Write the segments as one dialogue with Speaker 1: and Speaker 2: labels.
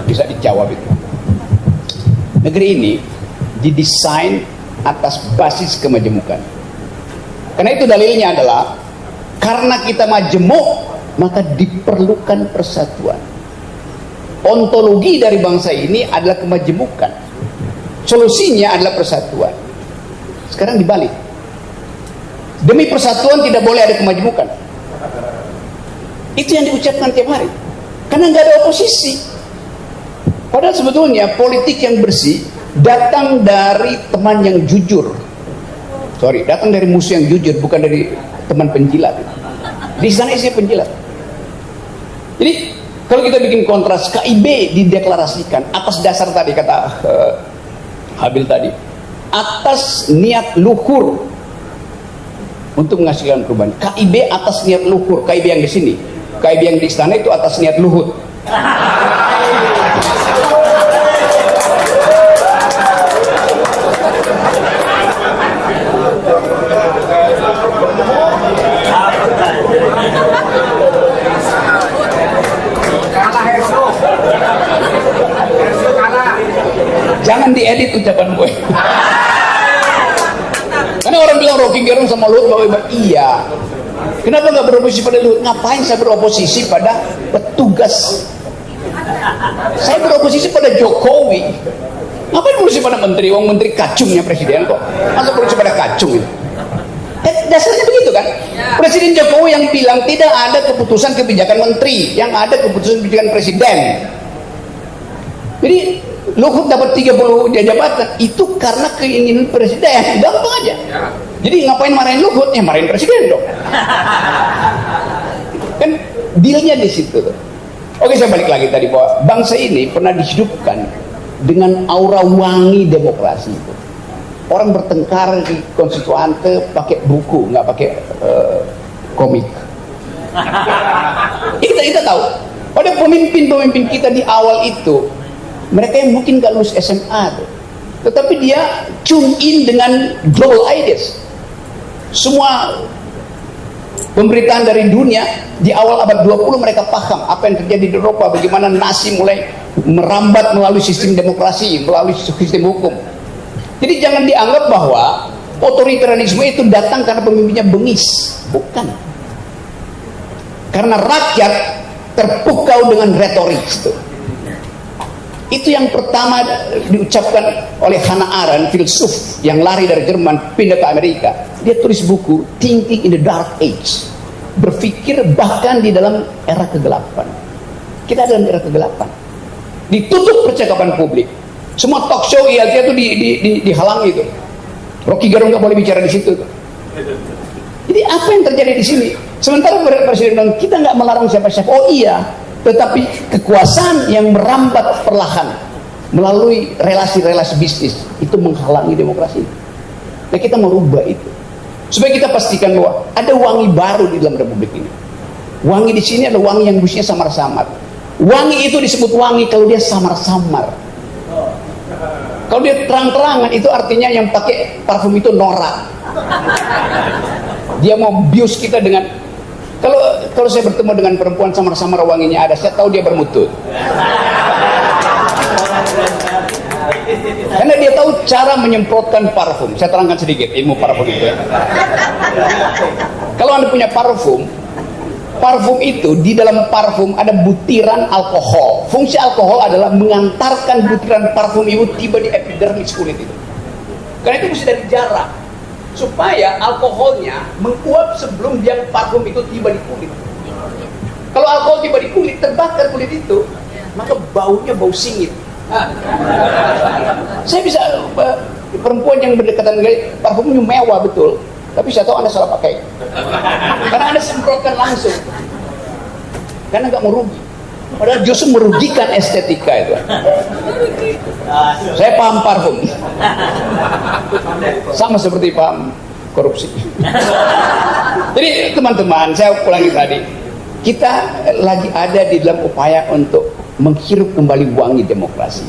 Speaker 1: bisa dijawab itu. Negeri ini didesain atas basis kemajemukan. Karena itu dalilnya adalah karena kita majemuk, maka diperlukan persatuan. Ontologi dari bangsa ini adalah kemajemukan. Solusinya adalah persatuan. Sekarang dibalik. Demi persatuan tidak boleh ada kemajemukan. Itu yang diucapkan tiap hari. Karena nggak ada oposisi. Padahal sebetulnya politik yang bersih datang dari teman yang jujur. Datang dari musuh yang jujur, bukan dari teman penjilat. Di sana isinya penjilat. Jadi kalau kita bikin kontras, KIB dideklarasikan atas dasar tadi kata Habil tadi, atas niat luhur untuk menghasilkan perubahan. KIB atas niat luhur. KIB yang di sini, KIB yang di istana itu atas niat luhur. Jangan diedit ucapan gue. Karena orang bilang Rocky Gerung sama Luhut bahwa iya. Kenapa nggak beroposisi pada Luhut? Ngapain saya beroposisi pada petugas? Saya beroposisi pada Jokowi. Ngapain beroposisi pada menteri? Wong menteri kacungnya presiden kok. Masa beroposisi pada kacung itu? Dasarnya begitu kan? Presiden Jokowi yang bilang tidak ada keputusan kebijakan menteri, yang ada keputusan kebijakan presiden. Jadi Luhut dapat 30 jabatan itu karena keinginan presiden, gampang aja. Jadi ngapain marahin Luhut? Ya marahin presiden dong. Kan dealnya di situ. Oke, saya balik lagi tadi bahwa bangsa ini pernah dihidupkan dengan aura wangi demokrasi itu. Orang bertengkar di konstituante pakai buku, nggak pakai komik. Kita tahu. Pada pemimpin-pemimpin kita di awal itu, mereka yang mungkin gak lulus SMA tuh, tetapi dia tune in dengan global ideas. Semua pemberitaan dari dunia di awal abad 20 mereka paham apa yang terjadi di Eropa, bagaimana nasi mulai merambat melalui sistem demokrasi, melalui sistem hukum. Jadi jangan dianggap bahwa otoritarianisme itu datang karena pemimpinnya bengis, bukan. Karena rakyat terpukau dengan retorik itu. Itu yang pertama diucapkan oleh Hannah Arendt, filsuf yang lari dari Jerman pindah ke Amerika. Dia tulis buku Thinking in the Dark Age, berpikir bahkan di dalam era kegelapan. Kita dalam era kegelapan, ditutup percakapan publik. Semua talk show ILC itu dihalangi itu. Rocky Gerung nggak boleh bicara di situ. Jadi apa yang terjadi di sini? Sementara presiden bilang kita nggak melarang siapa-siapa. Oh iya, tetapi kekuasaan yang merambat perlahan melalui relasi-relasi bisnis itu menghalangi demokrasi. Nah, kita merubah itu supaya kita pastikan bahwa ada wangi baru di dalam republik ini. Wangi di sini adalah wangi yang busnya samar-samar. Wangi itu disebut wangi kalau dia samar-samar. Kalau dia terang-terangan itu artinya yang pakai parfum itu norak. Dia mau bius kita dengan kalau saya bertemu dengan perempuan samar-samar wanginya ada, saya tahu dia bermutu. Karena dia tahu cara menyemprotkan parfum. Saya terangkan sedikit ilmu parfum itu. Kalau Anda punya parfum itu di dalam parfum ada butiran alkohol. Fungsi alkohol adalah mengantarkan butiran parfum itu tiba di epidermis kulit itu. Karena itu mesti dari jarak, supaya alkoholnya menguap sebelum dia parfum itu tiba di kulit. Kalau alkohol tiba di kulit, terbakar kulit itu, maka baunya bau singit. Saya bisa perempuan yang berdekatan dengan parfumnya mewah betul, tapi saya tahu Anda salah pakai. Karena Anda semprotkan langsung, karena nggak mau rugi. Padahal justru merugikan estetika itu. Saya paham parfum, sama seperti paham korupsi. Jadi teman-teman, saya ulangi tadi, kita lagi ada di dalam upaya untuk menghirup kembali wangi demokrasi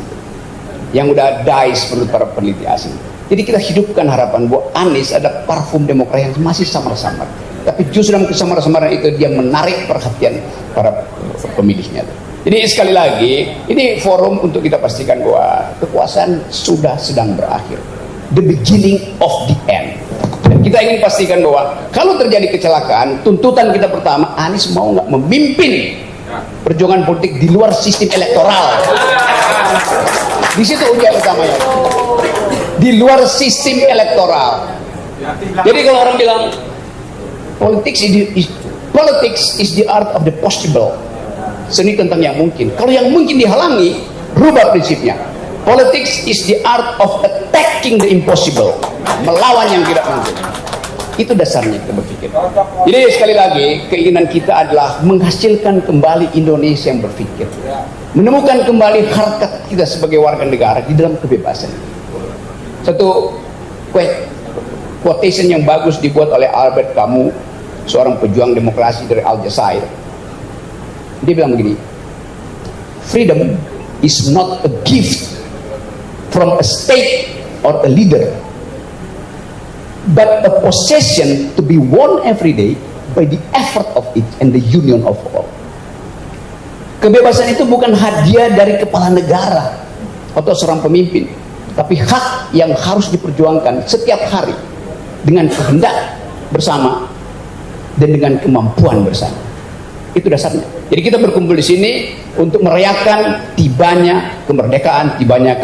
Speaker 1: yang udah dies menurut para peneliti asing. Jadi kita hidupkan harapan bahwa Anies ada parfum demokrasi yang masih samar-samar, tapi justru dalam kesamar-samaran itu dia menarik perhatian para pemilihnya. Jadi sekali lagi, ini forum untuk kita pastikan bahwa kekuasaan sudah sedang berakhir. The beginning of the end. Dan kita ingin pastikan bahwa kalau terjadi kecelakaan, tuntutan kita pertama, Anies mau nggak memimpin perjuangan politik di luar sistem elektoral. Di situ ujian utamanya. Di luar sistem elektoral. Jadi kalau orang bilang politics is the art of the possible. Seni tentang yang mungkin. Kalau yang mungkin dihalangi, rubah prinsipnya. Politics is the art of attacking the impossible. Melawan yang tidak mungkin. Itu dasarnya kita berpikir. Jadi sekali lagi, keinginan kita adalah menghasilkan kembali Indonesia yang berpikir. Menemukan kembali harkat kita sebagai warga negara di dalam kebebasan. Satu quotation yang bagus dibuat oleh Albert Camus, seorang pejuang demokrasi dari Aljazair. Dia bilang begini, freedom is not a gift from a state or a leader, but a possession to be won every day by the effort of it and the union of all. Kebebasan itu bukan hadiah dari kepala negara atau seorang pemimpin, tapi hak yang harus diperjuangkan setiap hari dengan kehendak bersama dan dengan kemampuan bersama. Itu dasarnya. Jadi kita berkumpul di sini untuk merayakan tibanya kemerdekaan, tibanya